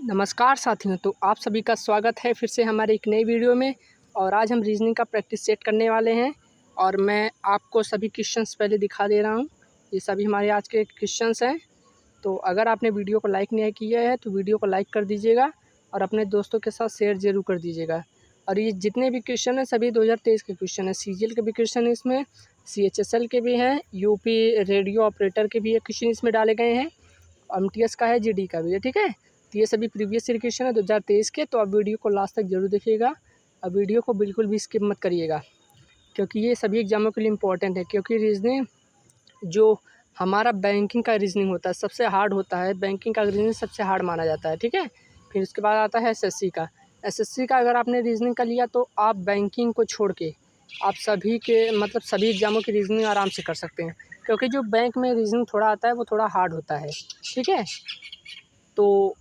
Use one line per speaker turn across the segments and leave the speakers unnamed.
नमस्कार साथियों, तो आप सभी का स्वागत है फिर से हमारे एक नई वीडियो में। और आज हम रीजनिंग का प्रैक्टिस सेट करने वाले हैं और मैं आपको सभी क्वेश्चंस पहले दिखा दे रहा हूं। ये सभी हमारे आज के क्वेश्चंस हैं। तो अगर आपने वीडियो को लाइक नहीं किया है तो वीडियो को लाइक कर दीजिएगा और अपने दोस्तों के साथ शेयर ज़रूर कर दीजिएगा। और ये जितने भी क्वेश्चन हैं सभी 2023 के क्वेश्चन हैं। CGL के भी क्वेश्चन हैं इसमें, CHSL के भी हैं, UP रेडियो ऑपरेटर के भी क्वेश्चन इसमें डाले गए हैं, MTS का है, GD का भी है। ठीक है, तो ये सभी प्रीवियस ईयर क्वेश्चन है 2023 के। तो आप वीडियो को लास्ट तक जरूर देखिएगा और वीडियो को बिल्कुल भी स्किप मत करिएगा, क्योंकि ये सभी एग्जामों के लिए इम्पोर्टेंट है। क्योंकि रीजनिंग जो हमारा बैंकिंग का रीजनिंग होता है सबसे हार्ड होता है, बैंकिंग का रीजनिंग सबसे हार्ड माना जाता है। ठीक है, फिर उसके बाद आता है SSC का। SSC का अगर आपने रीजनिंग का लिया तो आप बैंकिंग को छोड़ के आप सभी के मतलब सभी एग्जामों की रीजनिंग आराम से कर सकते हैं, क्योंकि जो बैंक में रीजनिंग थोड़ा आता है वो थोड़ा हार्ड होता है। ठीक है, तो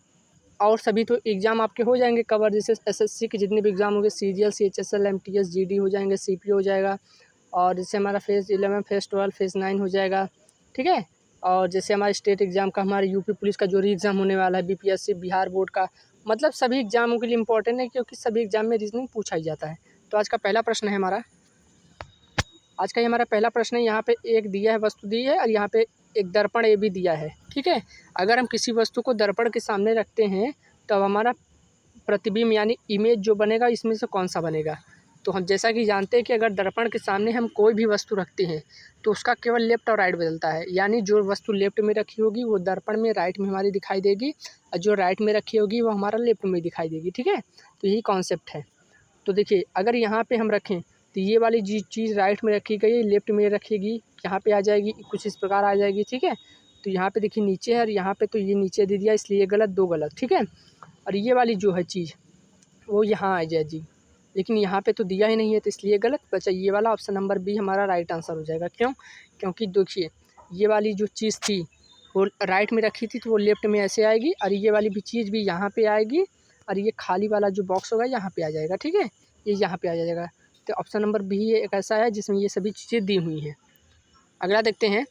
और सभी तो एग्ज़ाम आपके हो जाएंगे कवर, जैसे SSC के जितने भी एग्ज़ाम होंगे, CGL, CHSL, MTS, GD हो जाएंगे, CP हो जाएगा। और जैसे हमारा फेज़ 11, फेज़ 12, फेज़ 9 हो जाएगा। ठीक है, और जैसे हमारे स्टेट एग्ज़ाम का, हमारे UP पुलिस का जो री एग्ज़ाम होने वाला है, BPSC बिहार बोर्ड का, मतलब सभी एग्ज़ामों के लिए इम्पोर्टेंट है, क्योंकि सभी एग्ज़ाम में रीजनिंग पूछा ही जाता है। तो आज का पहला प्रश्न है हमारा, आज का ये हमारा पहला प्रश्न है। यहाँ पे एक दिया है, वस्तु दी है, और यहाँ पे एक दर्पण ए भी दिया है। ठीक है, अगर हम किसी वस्तु को दर्पण के सामने रखते हैं तो अब हमारा प्रतिबिंब यानी इमेज जो बनेगा इसमें से कौन सा बनेगा। तो हम जैसा कि जानते हैं कि अगर दर्पण के सामने हम कोई भी वस्तु रखते हैं तो उसका केवल लेफ्ट और राइट बदलता है, यानी जो वस्तु लेफ्ट में रखी होगी वो दर्पण में राइट में हमारी दिखाई देगी, और जो राइट में रखी होगी वो हमारा लेफ्ट में दिखाई देगी। ठीक है, तो यही कॉन्सेप्ट है। तो देखिए, अगर यहाँ पे हम रखें तो ये वाली चीज़ राइट में रखी गई, लेफ्ट में रखेगी, यहाँ पे आ जाएगी, कुछ इस प्रकार आ जाएगी। ठीक है, तो यहाँ पे देखिए नीचे है और यहाँ पे तो ये नीचे दे दिया, इसलिए गलत, दो गलत। ठीक है, और ये वाली जो है चीज़ वो यहाँ आ जाए जी, लेकिन यहाँ पे तो दिया ही नहीं है तो इसलिए गलत बचा। ये वाला ऑप्शन नंबर बी हमारा राइट आंसर हो जाएगा। क्यों? क्योंकि देखिए ये वाली जो चीज़ थी वो राइट में रखी थी तो वो लेफ्ट में ऐसे आएगी, और ये वाली भी चीज़ भी यहाँ पे आएगी, और ये खाली वाला जो बॉक्स होगा यहाँ पे आ जाएगा। ठीक है, ये यहाँ पे आ जाएगा। तो ऑप्शन नंबर बी एक ऐसा है जिसमें ये सभी चीज़ें दी हुई हैं। अगला देखते हैं,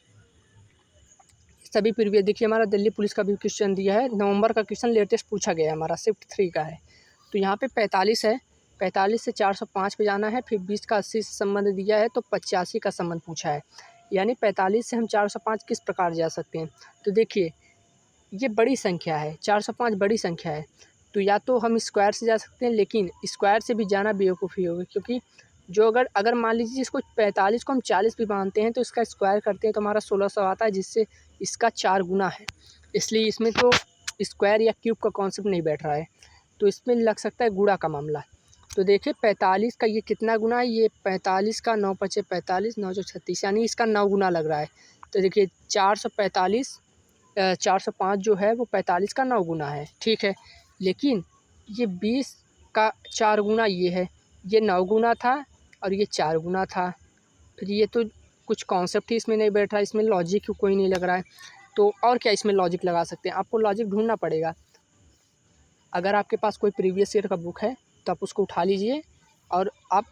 सभी प्रीवियस देखिए हमारा दिल्ली पुलिस का भी क्वेश्चन दिया है। नवंबर का क्वेश्चन लेटेस्ट पूछा गया है, हमारा शिफ्ट 3 का है। तो यहाँ पे 45 है, 45 से 405 पे जाना है, फिर 20 का 80 से संबंध दिया है, तो 85 का संबंध पूछा है। यानी 45 से हम 405 किस प्रकार जा सकते हैं। तो देखिए ये बड़ी संख्या है, 405 बड़ी संख्या है, तो या तो हम स्क्वायर से जा सकते हैं, लेकिन स्क्वायर से भी जाना बेवकूफ़ी होगी, क्योंकि जो अगर मान लीजिए इसको 45 को हम 40 भी मानते हैं तो इसका स्क्वायर करते हैं तो हमारा 1600 आता है, जिससे इसका 4 गुना है। इसलिए इसमें तो स्क्वायर या क्यूब का कॉन्सेप्ट नहीं बैठ रहा है, तो इसमें लग सकता है गुणा का मामला। तो देखिए 45 का ये कितना गुना है, ये 45 का 9 पचे 45, 9 चौ 36, यानी इसका 9 गुना लग रहा है। तो देखिए 405 जो है वो 45 का 9 गुना है। ठीक है, लेकिन ये 20 का 4 गुना ये है, ये 9 गुना था और ये 4 गुना था। फिर ये तो कुछ कॉन्सेप्ट ही इसमें नहीं बैठ रहा है, इसमें लॉजिक कोई नहीं लग रहा है। तो और क्या इसमें लॉजिक लगा सकते हैं, आपको लॉजिक ढूंढना पड़ेगा। अगर आपके पास कोई प्रीवियस ईयर का बुक है तो आप उसको उठा लीजिए और आप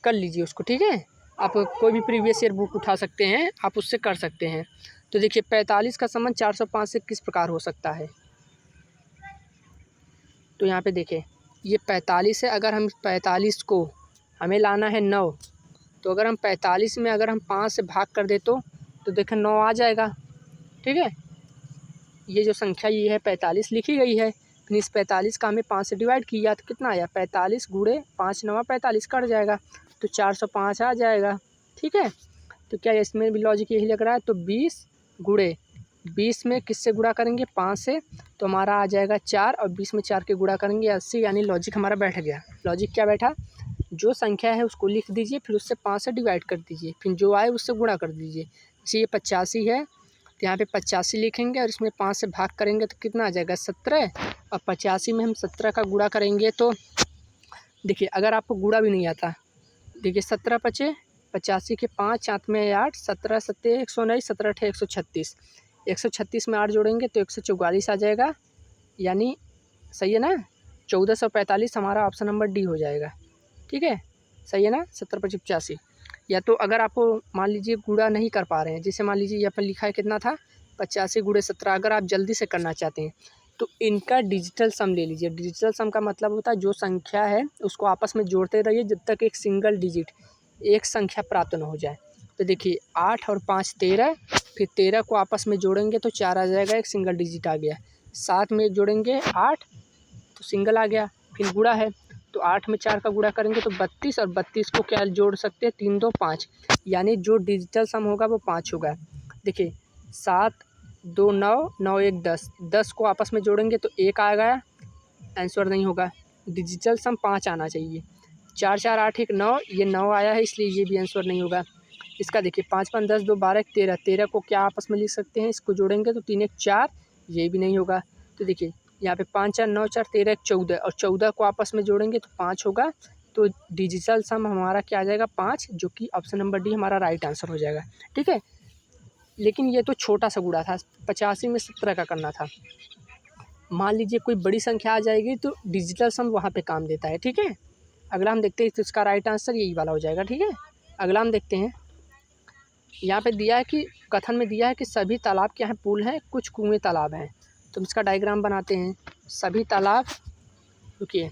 कर लीजिए उसको। ठीक है, आप कोई भी प्रीवियस ईयर बुक उठा सकते हैं, आप उससे कर सकते हैं। तो देखिए 45 का संबंध 405 से किस प्रकार हो सकता है। तो यहाँ पे देखें ये 45 है, अगर हम 45 को हमें लाना है 9, तो अगर हम 45 में अगर हम 5 से भाग कर दे तो देखें 9 आ जाएगा। ठीक है, ये जो संख्या ये है 45 लिखी गई है, फिर इस 45 का हमें 5 से डिवाइड किया तो कितना आया, 45 गुणे 5 9 45 कट जाएगा, तो 405 आ जाएगा। ठीक है, तो क्या इसमें भी लॉजिक यही लग रहा है। तो 20 गुणे 20 में किससे गुणा करेंगे, 5 से, तो हमारा आ जाएगा 4, और 20 में 4 के गुणा करेंगे 80, यानी लॉजिक हमारा बैठ गया। लॉजिक क्या बैठा, जो संख्या है उसको लिख दीजिए, फिर उससे 5 से डिवाइड कर दीजिए, फिर जो आए उससे गुणा कर दीजिए। जैसे ये 85 है तो यहाँ पे 85 लिखेंगे और इसमें 5 से भाग करेंगे तो कितना आ जाएगा 17, और 85 में हम 17 का गुणा करेंगे तो देखिए अगर आपको गुणा भी नहीं आता, देखिए 17 पचे 85 के 5 7 में 8, 17 सत्ते 119, 17 अठे 136, 136 में 8 जोड़ेंगे तो 144 आ जाएगा, यानी सही है ना। 1445 हमारा ऑप्शन नंबर डी हो जाएगा। ठीक है, सही है ना, 70 पचे 85। या तो अगर आपको मान लीजिए गुणा नहीं कर पा रहे हैं, जैसे मान लीजिए यहाँ पर लिखा है कितना था 85 गुणे 17, अगर आप जल्दी से करना चाहते हैं तो इनका डिजिटल सम ले लीजिए। डिजिटल सम का मतलब होता है जो संख्या है उसको आपस में जोड़ते रहिए जब तक एक सिंगल डिजिट, एक संख्या प्राप्त न हो जाए। तो देखिए 8 और 5 13, फिर 13 को आपस में जोड़ेंगे तो 4 आ जाएगा, एक सिंगल डिजिट आ गया। 7 में जोड़ेंगे 8 तो सिंगल आ गया, फिर गुणा है तो 8 में 4 का गुणा करेंगे तो 32, और 32 को क्या जोड़ सकते हैं, 3 2 5, यानी जो डिजिटल सम होगा वो 5 होगा। देखिए 7 2 9, 9 1 10, 10 को आपस में जोड़ेंगे तो 1 आ गया, आंसर नहीं होगा। डिजिटल सम 5 आना चाहिए। 4 4 8 1 9, ये 9 आया है इसलिए ये भी आंसर नहीं होगा। इसका देखिए 5 5 10 2 12 13, 13 को क्या आपस में लिख सकते हैं, इसको जोड़ेंगे तो 3 1 4, ये भी नहीं होगा। तो देखिए यहाँ पे 5 4 9 4 13 1 14, और 14 को आपस में जोड़ेंगे तो 5 होगा। तो डिजिटल सम हमारा क्या आ जाएगा, 5, जो कि ऑप्शन नंबर डी हमारा राइट आंसर हो जाएगा। ठीक है, लेकिन ये तो छोटा सा गुणा था, 85 में 17 का करना था। मान लीजिए कोई बड़ी संख्या आ जाएगी तो डिजिटल सम वहाँ पे काम देता है। ठीक है, अगला हम देखते हैं, तो इसका राइट आंसर यही वाला हो जाएगा। ठीक है, अगला हम देखते हैं, यहाँ पे दिया है कि कथन में दिया है कि सभी तालाब क्या हैं, पुल हैं, कुछ कुएं तालाब हैं। तो इसका डायग्राम बनाते हैं। सभी तालाब, रुकिए,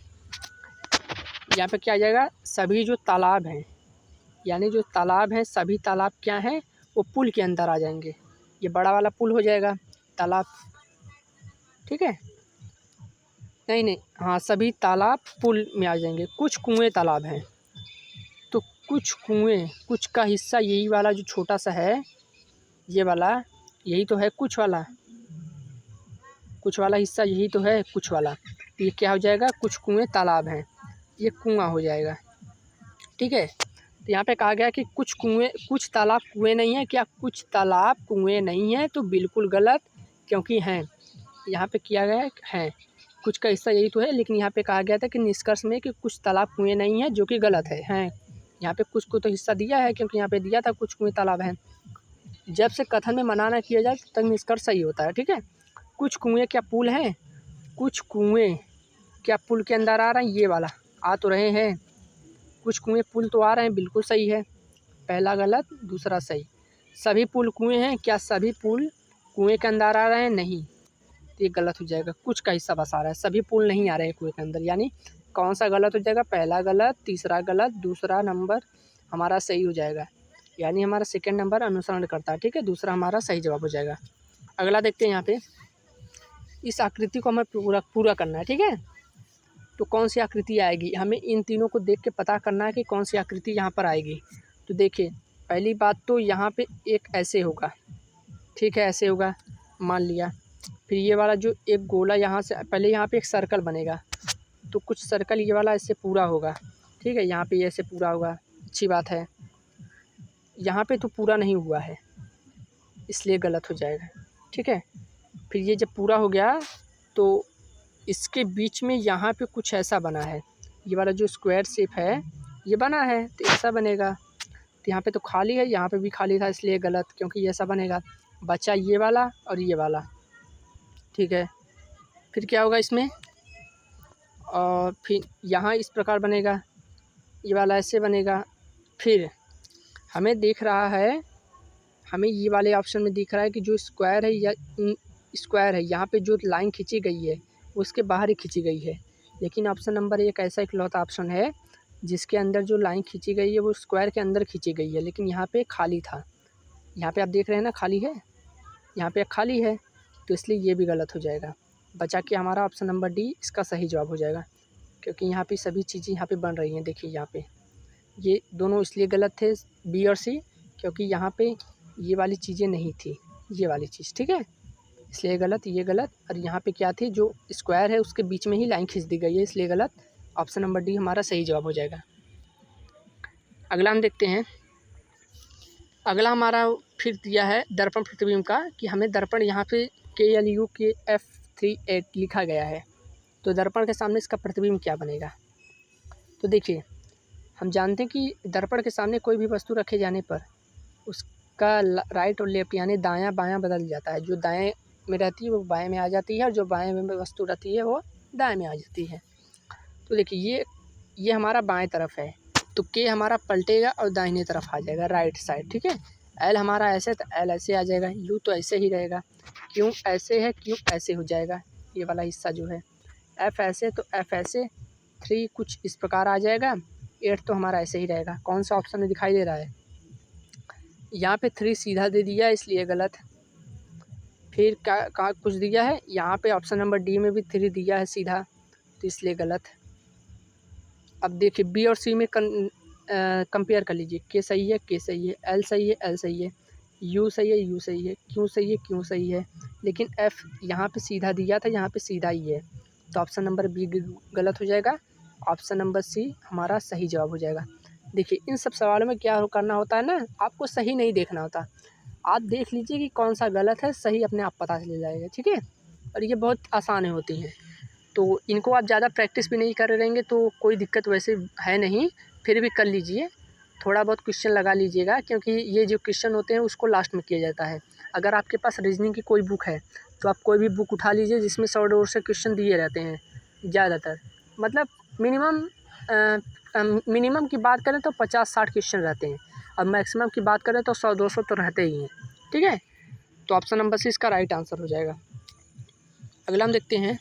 यहाँ पे क्या आ जाएगा, सभी जो तालाब हैं, यानी जो तालाब हैं सभी तालाब क्या हैं, वो पुल के अंदर आ जाएंगे। ये बड़ा वाला पुल हो जाएगा तालाब। ठीक है, नहीं नहीं, हाँ, सभी तालाब पुल में आ जाएंगे। कुछ कुएं तालाब हैं, तो कुछ कुएं, कुछ का हिस्सा यही वाला जो छोटा सा है, ये वाला, यही तो है कुछ वाला, कुछ वाला हिस्सा यही तो है कुछ वाला। तो ये क्या हो जाएगा, कुछ कुएं तालाब हैं, ये कुआं हो जाएगा। ठीक है, तो यहाँ पे कहा गया कि कुछ कुएं, कुछ तालाब कुएं नहीं है। क्या कुछ तालाब कुएं नहीं है, तो बिल्कुल गलत, क्योंकि हैं। यहाँ पे किया गया है, कुछ का हिस्सा यही तो है, लेकिन यहाँ पे कहा गया था कि निष्कर्ष में कि कुछ तालाब कुएं नहीं है, जो कि गलत है। हैं, यहाँ पे कुछ को तो हिस्सा दिया है, क्योंकि यहाँ पे दिया था कुछ कुएं तालाब हैं। जब से कथन में मना ना किया जाए तब निष्कर्ष सही होता है। ठीक है, कुछ कुएं क्या पुल हैं, कुछ कुएं क्या पुल के अंदर आ रहे हैं, ये वाला आ तो रहे हैं, कुछ कुएं पुल तो आ रहे हैं, बिल्कुल सही है, पहला गलत दूसरा सही। सभी पुल कुएं हैं, क्या सभी पुल कुएं के अंदर आ रहे हैं, नहीं, तो ये गलत हो जाएगा। कुछ का हिस्सा बस आ रहा है, सभी पुल नहीं आ रहे हैं कुएं के अंदर, यानी कौन सा गलत हो जाएगा, पहला गलत, तीसरा गलत, दूसरा नंबर हमारा सही हो जाएगा, यानी हमारा सेकंड नंबर अनुसरण करता है। ठीक है, दूसरा हमारा सही जवाब हो जाएगा। अगला देखते हैं, यहाँ पे इस आकृति को हमें पूरा करना है। ठीक है, तो कौन सी आकृति आएगी, हमें इन तीनों को देख के पता करना है कि कौन सी आकृति यहाँ पर आएगी। तो देखिए पहली बात तो यहाँ पे एक ऐसे होगा, ठीक है, ऐसे होगा, मान लिया। फिर ये वाला जो एक गोला यहाँ से, पहले यहाँ पे एक सर्कल बनेगा, तो कुछ सर्कल ये वाला ऐसे पूरा होगा। ठीक है, यहाँ पे ये ऐसे पूरा होगा, अच्छी बात है। यहाँ पे तो पूरा नहीं हुआ है, इसलिए गलत हो जाएगा। ठीक है, फिर ये जब पूरा हो गया तो इसके बीच में यहाँ पे कुछ ऐसा बना है, ये वाला जो स्क्वायर शेप है ये बना है, तो ऐसा बनेगा। तो यहाँ पे तो खाली है, यहाँ पे भी खाली था, इसलिए गलत, क्योंकि ये ऐसा बनेगा। बचा ये वाला और ये वाला। ठीक है, फिर क्या होगा इसमें, और फिर यहाँ इस प्रकार बनेगा, ये वाला ऐसे बनेगा। फिर हमें दिख रहा है, हमें ये वाले ऑप्शन में दिख रहा है कि जो स्क्वायर है या स्क्वायर है, यहाँ पे जो लाइन खींची गई है उसके बाहर ही खींची गई है। लेकिन ऑप्शन नंबर एक ऐसा इकलौता ऑप्शन है जिसके अंदर जो लाइन खींची गई है वो स्क्वायर के अंदर खींची गई है, लेकिन यहाँ पे खाली था। यहाँ पे आप देख रहे हैं ना, खाली है, यहाँ पे खाली है, तो इसलिए ये भी गलत हो जाएगा। बचा के हमारा ऑप्शन नंबर डी इसका सही जवाब हो जाएगा, क्योंकि यहाँ पे सभी चीज़ें यहाँ पे बन रही हैं। देखिए यहाँ पे ये दोनों इसलिए गलत थे, बी और सी, क्योंकि यहाँ पे ये वाली चीज़ें नहीं थी, ये वाली चीज़। ठीक है, इसलिए गलत, ये गलत, और यहाँ पे क्या थी, जो स्क्वायर है उसके बीच में ही लाइन खींच दी गई है, इसलिए गलत। ऑप्शन नंबर डी हमारा सही जवाब हो जाएगा। अगला हम देखते हैं, अगला हमारा फिर दिया है दर्पण प्रतिबिंब का, कि हमें दर्पण यहाँ पे KLUKF38 लिखा गया है, तो दर्पण के सामने इसका प्रतिबिंब क्या बनेगा। तो देखिए हम जानते हैं कि दर्पण के सामने कोई भी वस्तु रखे जाने पर उसका राइट और लेफ्ट यानी दायां बायां बदल जाता है। जो दाएं में रहती है वो बाएं में आ जाती है, और जो बाएं में वस्तु रहती है वो दाएं में आ जाती है। तो देखिए ये हमारा बाएं तरफ है, तो के हमारा पलटेगा और दाहिने तरफ आ जाएगा, राइट साइड। ठीक है, एल हमारा ऐसे, तो एल ऐसे आ जाएगा, यू तो ऐसे ही रहेगा, क्यों ऐसे है, क्यों ऐसे हो जाएगा, ये वाला हिस्सा जो है, एफ ऐसे तो एफ ऐसे, 3 कुछ इस प्रकार आ जाएगा, 8 तो हमारा ऐसे ही रहेगा। कौन सा ऑप्शन में दिखाई दे रहा है? यहाँ पे 3 सीधा दे दिया इसलिए गलत। फिर कहाँ कुछ दिया है, यहाँ पे ऑप्शन नंबर डी में भी 3 दिया है सीधा, तो इसलिए गलत। अब देखिए बी और सी में कंपेयर कर लीजिए, के सही है, के सही है, एल सही है, एल सही है, यू सही है, यू सही है, क्यू सही है, क्यू सही है, लेकिन एफ यहाँ पे सीधा दिया था, यहाँ पे सीधा ही है, तो ऑप्शन नंबर बी गलत हो जाएगा। ऑप्शन नंबर सी हमारा सही जवाब हो जाएगा। देखिए इन सब सवालों में क्या करना होता है ना, आपको सही नहीं देखना होता, आप देख लीजिए कि कौन सा गलत है, सही अपने आप पता चल जाएगा, ठीक है। और ये बहुत आसान होती हैं, तो इनको आप ज़्यादा प्रैक्टिस भी नहीं कर रहेंगे तो कोई दिक्कत वैसे है नहीं, फिर भी कर लीजिए, थोड़ा बहुत क्वेश्चन लगा लीजिएगा, क्योंकि ये जो क्वेश्चन होते हैं उसको लास्ट में किया जाता है। अगर आपके पास रीजनिंग की कोई बुक है तो आप कोई भी बुक उठा लीजिए जिसमें 100 200 से क्वेश्चन दिए रहते हैं ज़्यादातर, मतलब मिनिमम की बात करें तो 50-60 क्वेश्चन रहते हैं, और मैक्सिमम की बात करें तो 100-200 तो रहते ही हैं, ठीक है। तो ऑप्शन नंबर सी इसका राइट आंसर हो जाएगा। अगला हम देखते हैं,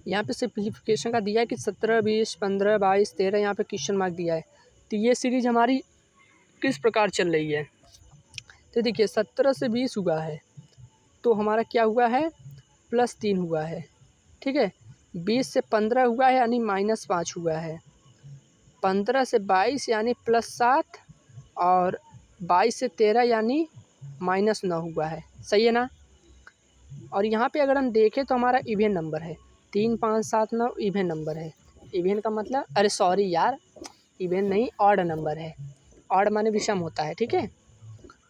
यहाँ पे सिंप्लीफिकेशन का दिया है कि 17, 20, 15, 22, 13 यहाँ पे क्वेश्चन मार्क दिया है, तो ये सीरीज हमारी किस प्रकार चल रही है। तो देखिए 17 से 20 हुआ है तो हमारा क्या हुआ है, +3 हुआ है, ठीक है। 20 से 15 हुआ है यानी -5 हुआ है, 15 से 22 यानी +7, और 22 से 13 यानी -9 हुआ है, सही है ना। और यहाँ पे अगर हम देखें तो हमारा इवन नंबर है, 3, 5, 7, 9 इवन नंबर है। इवन का मतलब, अरे सॉरी यार, इवन नहीं ऑड नंबर है, ऑड माने विषम होता है, ठीक है।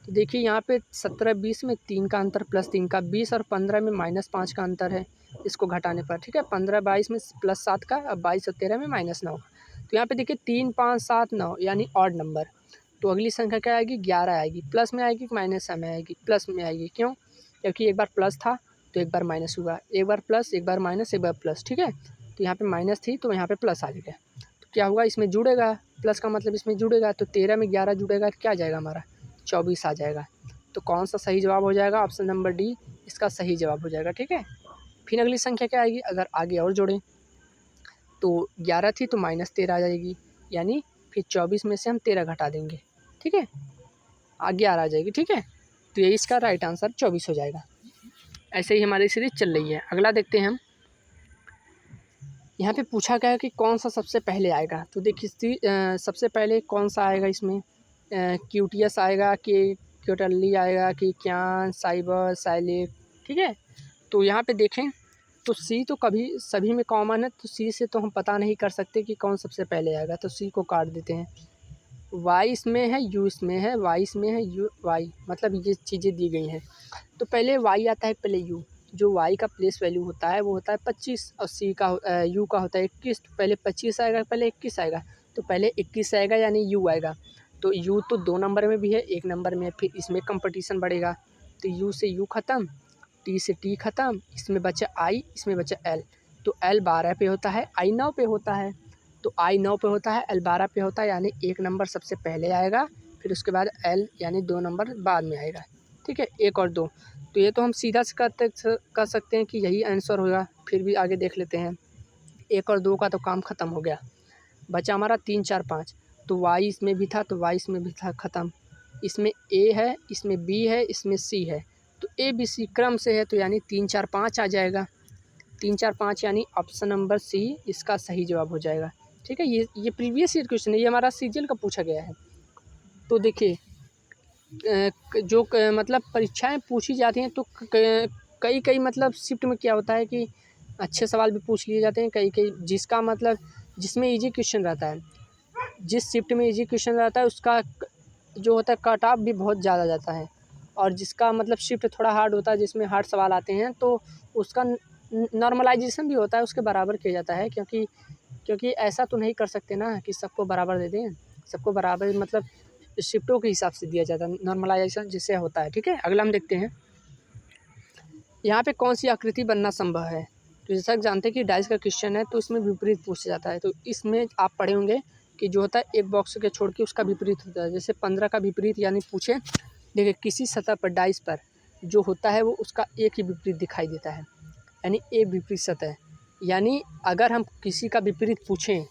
तो देखिए यहाँ पे 17, 20 में 3 का अंतर, +3 का, 20 और 15 में -5 का अंतर है इसको घटाने पर, ठीक है। 15, 22 में +7 का, अब 22 और 13 में -9। तो यहाँ पे देखिए 3, 5, 7, 9 यानी ऑड नंबर, तो अगली संख्या क्या आएगी, 11 आएगी। प्लस में आएगी कि माइनस में आएगी, प्लस में आएगी, क्यों, क्योंकि एक बार प्लस था तो एक बार माइनस हुआ, एक बार प्लस, एक बार माइनस, एक बार प्लस, ठीक है। तो यहाँ पे माइनस थी तो यहाँ पे प्लस आ गया, तो क्या हुआ, इसमें जुड़ेगा, प्लस का मतलब इसमें जुड़ेगा, तो 13 में 11 जुड़ेगा तो क्या आ जाएगा हमारा, 24 आ जाएगा। तो कौन सा सही जवाब हो जाएगा, ऑप्शन नंबर डी इसका सही जवाब हो जाएगा, ठीक है। फिर अगली संख्या क्या आएगी, अगर आगे और जोड़ें तो 11 थी तो -13 आ जाएगी, यानी फिर 24 में से हम 13 घटा देंगे, ठीक है, 11 आ जाएगी, ठीक है। तो ये इसका राइट आंसर 24 हो जाएगा। ऐसे ही हमारी सीरीज चल रही है। अगला देखते हैं हम, यहाँ पे पूछा गया है कि कौन सा सबसे पहले आएगा, तो देखिए सबसे पहले कौन सा आएगा इसमें, QTS आएगा कि क्यूटली आएगा कि क्यान, साइबर, साइलिक, ठीक है। तो यहाँ पे देखें तो सी तो कभी सभी में कॉमन है, तो सी से तो हम पता नहीं कर सकते कि कौन सबसे पहले आएगा, तो सी को काट देते हैं। वाई इसमें है, यू इसमें है, वाई इसमें है, यू वाई, मतलब ये चीज़ें दी गई हैं। तो पहले वाई आता है, पहले यू, जो वाई का प्लेस वैल्यू होता है वो होता है 25, और सी का यू का होता है 21। तो पहले 25 आएगा, पहले 21 आएगा, तो पहले 21 आएगा यानी यू आएगा। तो यू तो 2 नंबर में भी है, 1 नंबर में, फिर इसमें कंपटीशन बढ़ेगा, तो यू से यू ख़त्म, टी से टी ख़त्म, इसमें बचा आई, इसमें बचा एल। तो एल 12 पे होता है, आई 9 पे होता है, तो आई 9 पे होता है, एल 12 पे होता है, यानी 1 नंबर सबसे पहले आएगा, फिर उसके बाद एल यानी 2 नंबर बाद में आएगा, ठीक है, 1 और 2। तो ये तो हम सीधा से कर सकते हैं कि यही आंसर होगा, फिर भी आगे देख लेते हैं। 1 और 2 का तो काम ख़त्म हो गया, बचा हमारा 3, 4, 5। तो वाई इसमें भी था, तो वाई इसमें भी था, ख़त्म। इसमें ए है, इसमें बी है, इसमें सी है, तो ए बी सी क्रम से है, तो यानी 3, 4, 5 आ जाएगा। 3, 4, 5 यानी ऑप्शन नंबर सी इसका सही जवाब हो जाएगा, ठीक है। ये प्रीवियस ईयर क्वेश्चन है, ये हमारा सीजीएल का पूछा गया है। तो देखिए मतलब परीक्षाएं पूछी जाती हैं तो कई मतलब शिफ्ट में क्या होता है कि अच्छे सवाल भी पूछ लिए जाते हैं, कई जिसका मतलब जिसमें इजी क्वेश्चन रहता है, जिस शिफ्ट में इजी क्वेश्चन रहता है उसका जो होता है कट ऑफ भी बहुत ज़्यादा जाता है, और जिसका मतलब शिफ्ट थोड़ा हार्ड होता है, जिसमें हार्ड सवाल आते हैं, तो उसका नॉर्मलाइजेशन भी होता है, उसके बराबर किया जाता है, क्योंकि ऐसा तो नहीं कर सकते ना कि सबको बराबर दे दें, सबको बराबर मतलब शिफ्टों के हिसाब से दिया जाता है, नॉर्मलाइजेशन जिससे होता है, ठीक है। अगला हम देखते हैं, यहाँ पे कौन सी आकृति बनना संभव है। तो जैसा कि जानते हैं कि डाइस का क्वेश्चन है तो इसमें विपरीत पूछा जाता है, तो इसमें आप पढ़े होंगे कि जो होता है एक बॉक्स के छोड़ के उसका विपरीत होता है। जैसे 15 का विपरीत यानी पूछे, देखिए किसी सतह पर डाइस पर जो होता है वो उसका एक ही विपरीत दिखाई देता है, यानी एक विपरीत सतह। यानी अगर हम किसी का विपरीत पूछें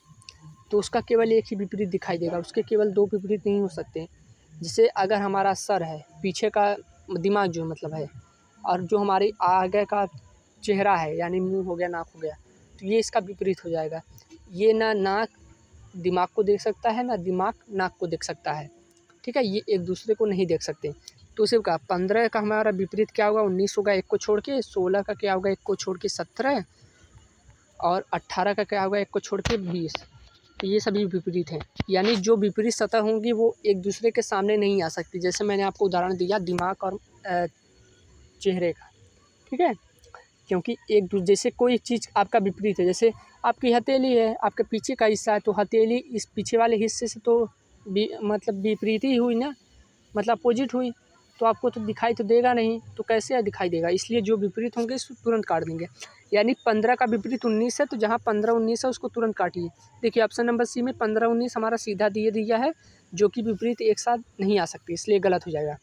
तो उसका केवल एक ही विपरीत दिखाई देगा, उसके केवल दो विपरीत नहीं हो सकते। जैसे अगर हमारा सर है, पीछे का दिमाग जो मतलब है, और जो हमारी आगे का चेहरा है यानी मुंह हो गया, नाक हो गया, तो ये इसका विपरीत हो जाएगा। ये ना नाक दिमाग को देख सकता है, ना दिमाग नाक को देख सकता है, ठीक है। ये एक दूसरे को नहीं देख सकते। तो सिर्फ का 15 का हमारा विपरीत क्या होगा, 19 होगा एक को छोड़ के, 16 का क्या होगा एक को छोड़ के 17, और 18 का क्या होगा एक को छोड़ के 20। तो ये सभी विपरीत हैं। यानी जो विपरीत सतह होंगी वो एक दूसरे के सामने नहीं आ सकती। जैसे मैंने आपको उदाहरण दिया दिमाग और चेहरे का, ठीक है। क्योंकि जैसे कोई चीज़ आपका विपरीत है, जैसे आपकी हथेली है, आपके पीछे का हिस्सा है, तो हथेली इस पीछे वाले हिस्से से तो मतलब विपरीत ही हुई ना, मतलब अपोजिट हुई, तो आपको तो दिखाई तो देगा नहीं, तो कैसे दिखाई देगा। इसलिए जो विपरीत होंगे इसको तुरंत काट देंगे। यानी 15 का विपरीत 19 है, तो जहाँ 15-19 है उसको तुरंत काटिए। देखिए ऑप्शन नंबर सी में 15-19 हमारा सीधा दिया है, जो कि विपरीत एक साथ नहीं आ सकती, इसलिए गलत हो जाएगा।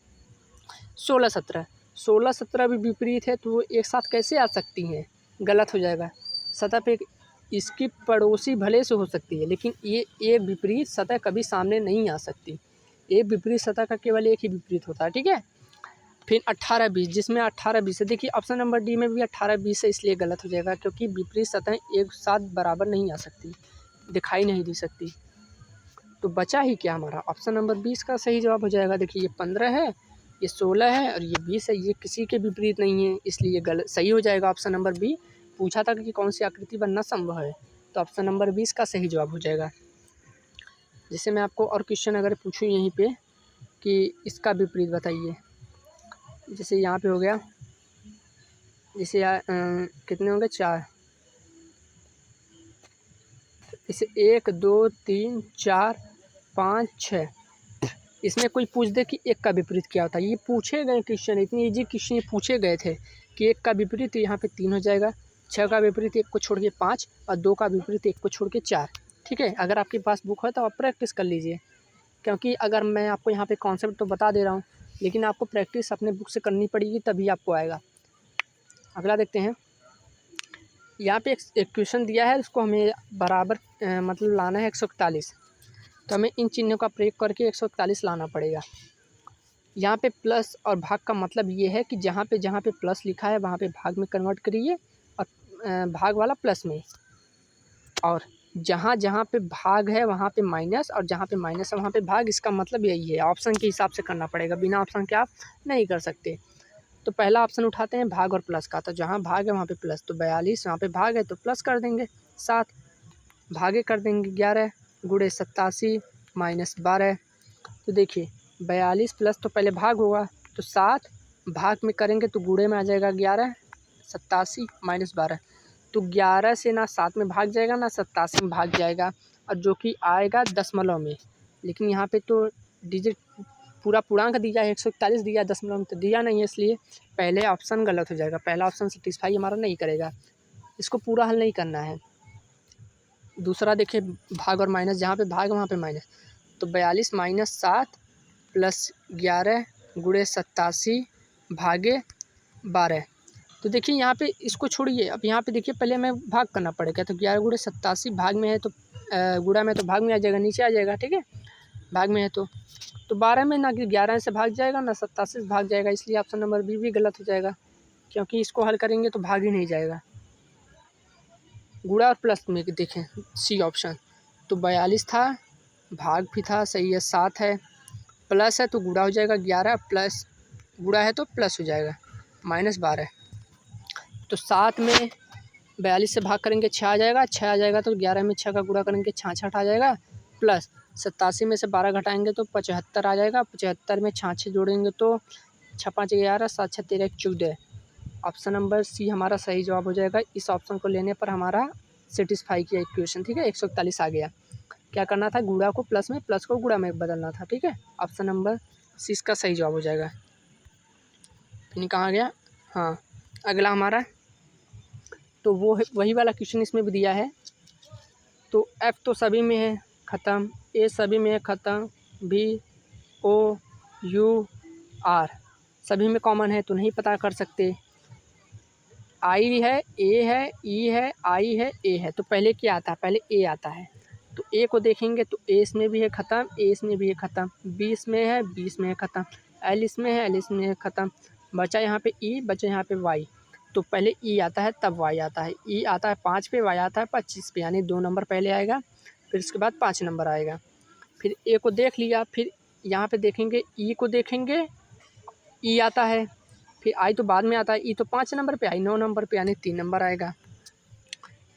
16-17 भी विपरीत है, तो वो एक साथ कैसे आ सकती हैं, गलत हो जाएगा। सतह पे इसकी पड़ोसी भले से हो सकती है, लेकिन ये एक विपरीत सतह कभी सामने नहीं आ सकती। एक विपरीत सतह का केवल एक ही विपरीत होता है, ठीक है। फिर 18-20, जिसमें 18-20 है, देखिए ऑप्शन नंबर डी में भी 18-20 है, इसलिए गलत हो जाएगा, क्योंकि विपरीत सतह एक साथ बराबर नहीं आ सकती, दिखाई नहीं दे सकती। तो बचा ही क्या हमारा, ऑप्शन नंबर 20 का सही जवाब हो जाएगा। देखिए ये 15 है, ये 16 है और ये 20 है, ये किसी के विपरीत नहीं है, इसलिए गलत सही हो जाएगा ऑप्शन नंबर बी। पूछा था कि कौन सी आकृति बनना संभव है, तो ऑप्शन नंबर 20 का सही जवाब हो जाएगा। जैसे मैं आपको और क्वेश्चन अगर पूछूं यहीं पे कि इसका विपरीत बताइए, जैसे यहाँ पे हो गया, जैसे कितने होंगे 4, इसे 1 2 3 4 5 6, इसमें कोई पूछ दे कि एक का विपरीत क्या होता है। ये पूछे गए क्वेश्चन, इतनी इजी क्वेश्चन पूछे गए थे कि एक का विपरीत यहाँ पे 3 हो जाएगा, 6 का विपरीत एक को छोड़ के 5, और 2 का विपरीत एक को छोड़ के 4, ठीक है। अगर आपके पास बुक है तो आप प्रैक्टिस कर लीजिए, क्योंकि अगर मैं आपको यहाँ पे कॉन्सेप्ट तो बता दे रहा हूँ, लेकिन आपको प्रैक्टिस अपने बुक से करनी पड़ेगी, तभी आपको आएगा। अगला देखते हैं। यहाँ पे एक क्वेश्चन दिया है, उसको हमें बराबर मतलब लाना है 141, तो हमें इन चिन्हों का प्रयोग करके 141 लाना पड़ेगा। यहाँ पे प्लस और भाग का मतलब ये है कि जहाँ पे प्लस लिखा है वहाँ पे भाग में कन्वर्ट करिए, और भाग वाला प्लस में, और जहाँ पे भाग है वहाँ पे माइनस, और जहाँ पे माइनस है वहाँ पे भाग। इसका मतलब यही है, ऑप्शन के हिसाब से करना पड़ेगा, बिना ऑप्शन के आप नहीं कर सकते। तो पहला ऑप्शन उठाते हैं भाग और प्लस का, तो जहाँ भाग है वहाँ पे प्लस, तो 42, वहाँ पे भाग है तो प्लस कर देंगे 7, भागे कर देंगे 11, गुणे 87 माइनस 12। तो देखिए 42 प्लस तो पहले भाग होगा, तो 7 भाग में करेंगे तो गुणे में आ जाएगा 11, 87 माइनस 12, तो 11 से ना 7 में भाग जाएगा ना 87 में भाग जाएगा, और जो कि आएगा दशमलव में। लेकिन यहाँ पे तो डिजिट पूरा पूर्णांक दिया है, 141 दिया है, दशमलव में तो दिया नहीं है, इसलिए पहले ऑप्शन गलत हो जाएगा, पहला ऑप्शन सेटिस्फाई हमारा नहीं करेगा, इसको पूरा हल नहीं करना है। दूसरा देखिए भाग और माइनस, जहाँ पे भाग वहाँ पे माइनस, तो 42 माइनस 7 प्लस 11 गुणे 87 भागे 12। तो देखिए यहाँ पे इसको छोड़िए, अब यहाँ पे देखिए पहले हमें भाग करना पड़ेगा, तो 11 गुणे 87 भाग में है तो गुणा में तो भाग में आ जाएगा, नीचे आ जाएगा, ठीक है। भाग में है तो 12 में ना कि 11 से भाग जाएगा ना 87 से भाग जाएगा, इसलिए ऑप्शन नंबर बी भी गलत हो जाएगा, क्योंकि इसको हल करेंगे तो भाग ही नहीं जाएगा। गुणा और प्लस में देखें सी ऑप्शन, तो 42 था, भाग भी था, सही है, 7 है, प्लस है तो गुणा हो जाएगा 11, प्लस गुणा है तो प्लस हो जाएगा माइनस 12। तो 7 में 42 से भाग करेंगे 6 आ जाएगा, 6 आ जाएगा तो 11 में 6 का गुणा करेंगे 66 आ जाएगा, प्लस 87 में से 12 घटाएंगे तो 75 आ जाएगा, 75 में 66 जोड़ेंगे तो 6 5 11 7 6 13 14। ऑप्शन नंबर सी हमारा सही जवाब हो जाएगा। इस ऑप्शन को लेने पर हमारा सेटिस्फाई किया इक्वेशन, ठीक है, 141 आ गया। क्या करना था, गुणा को प्लस में, प्लस को गुणा में बदलना था, ठीक है। ऑप्शन नंबर सी इसका सही जवाब हो जाएगा। फिर कहाँ गया, हाँ अगला हमारा, तो वो वही वाला क्वेश्चन इसमें भी दिया है। तो एफ तो सभी में है ख़त्म, ए सभी में है ख़त्म, बी ओ यू आर सभी में कॉमन है तो नहीं पता कर सकते, आई है, ए है, ई है, आई है, ए है। तो पहले क्या आता है? पहले ए आता है। तो ए को देखेंगे तो ए इसमें भी है ख़त्म, ए इसमें भी है ख़त्म, बी इसमें है, बी इसमें है ख़त्म, एल इसमें है, एल इसमें है ख़त्म, बचा यहाँ पे ई, बचा यहाँ पे वाई। तो पहले ई आता है तब वाई आता है। ई आता है 5 पे, वाई आता है 25 पे, यानी 2 नंबर पहले आएगा, फिर उसके बाद 5 नंबर आएगा। फिर ए को देख लिया, फिर यहाँ पे देखेंगे ई को देखेंगे, ई आता है, फिर आई तो बाद में आता है, ई तो 5 नंबर पे, आई 9 नंबर पे, यानी 3 नंबर आएगा।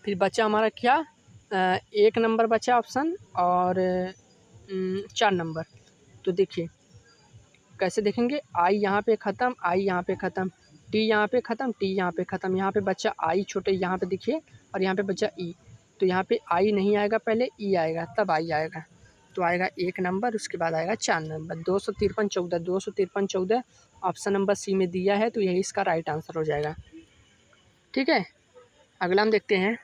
फिर बचा हमारा क्या? 1 नंबर बचा ऑप्शन और 4 नंबर। तो देखिए कैसे देखेंगे, आई यहाँ पे ख़त्म, आई यहाँ पे ख़त्म, टी यहाँ पे ख़त्म, टी यहाँ पे ख़त्म, यहाँ पे बच्चा आई छोटे यहाँ पे देखिए, और यहाँ पे बच्चा ई। तो यहाँ पे आई नहीं आएगा, पहले ई आएगा तब आई आएगा। तो आएगा 1 नंबर, उसके बाद आएगा 4 नंबर। 253 14, 253 14 ऑप्शन नंबर सी में दिया है, तो यही इसका राइट आंसर हो जाएगा। ठीक है, अगला हम देखते हैं।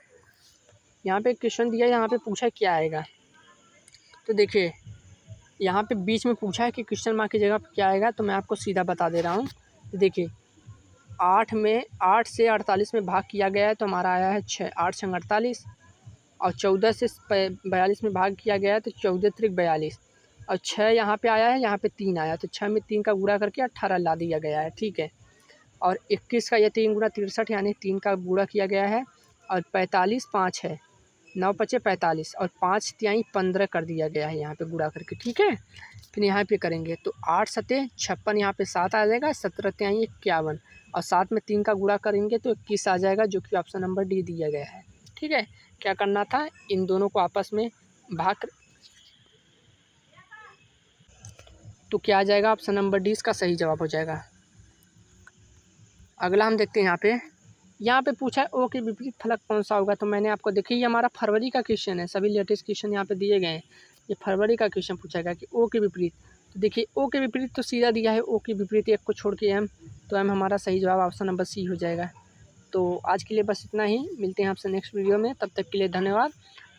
यहाँ पे क्वेश्चन दिया है, यहाँ पे पूछा क्या आएगा। तो देखिए यहाँ पे बीच में पूछा है कि क्वेश्चन मार्क की जगह पर क्या आएगा, तो मैं आपको सीधा बता दे रहा हूँ। देखिए 8 से 48 में भाग किया गया है, तो हमारा आया है 6, 8 संग 48, और 14 से 42 में भाग किया गया है, तो 14 त्रिक 42, और 6 यहाँ पे आया है, यहाँ पे 3 आया, तो 6 में 3 का गुणा करके 18 ला दिया गया है। ठीक है, और 21 का यह 3 गुणा 63, यानी 3 का गुणा किया गया है, और 45 5 है, 9 पचे 45, और 5 तिहाई 15 कर दिया गया है यहाँ पे गुणा करके। ठीक है, फिर यहाँ पे करेंगे तो 8 सते 56, यहाँ पे 7 आ जाएगा, 17 तिहाई 51, और 7 में 3 का गुणा करेंगे तो 21 आ जाएगा, जो कि ऑप्शन नंबर डी दिया गया है। ठीक है, क्या करना था? इन दोनों को आपस में भाग कर, तो क्या आ जाएगा? ऑप्शन नंबर डी इसका सही जवाब हो जाएगा। अगला हम देखते हैं। यहाँ पे पूछा है ओ के विपरीत फलक कौन सा होगा। तो मैंने आपको देखिए, ये हमारा फरवरी का क्वेश्चन है, सभी लेटेस्ट क्वेश्चन यहाँ पे दिए गए हैं। ये फरवरी का क्वेश्चन पूछा गया कि ओ के विपरीत। तो देखिए ओ के विपरीत तो सीधा दिया है, ओ के विपरीत एक को छोड़ के एम, तो एम हमारा सही जवाब ऑप्शन नंबर सी हो जाएगा। तो आज के लिए बस इतना ही, मिलते हैं आपसे नेक्स्ट वीडियो में, तब तक के लिए धन्यवाद।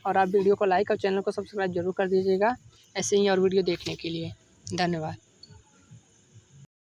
और आप वीडियो को लाइक और चैनल को सब्सक्राइब जरूर कर दीजिएगा ऐसे ही और वीडियो देखने के लिए। धन्यवाद।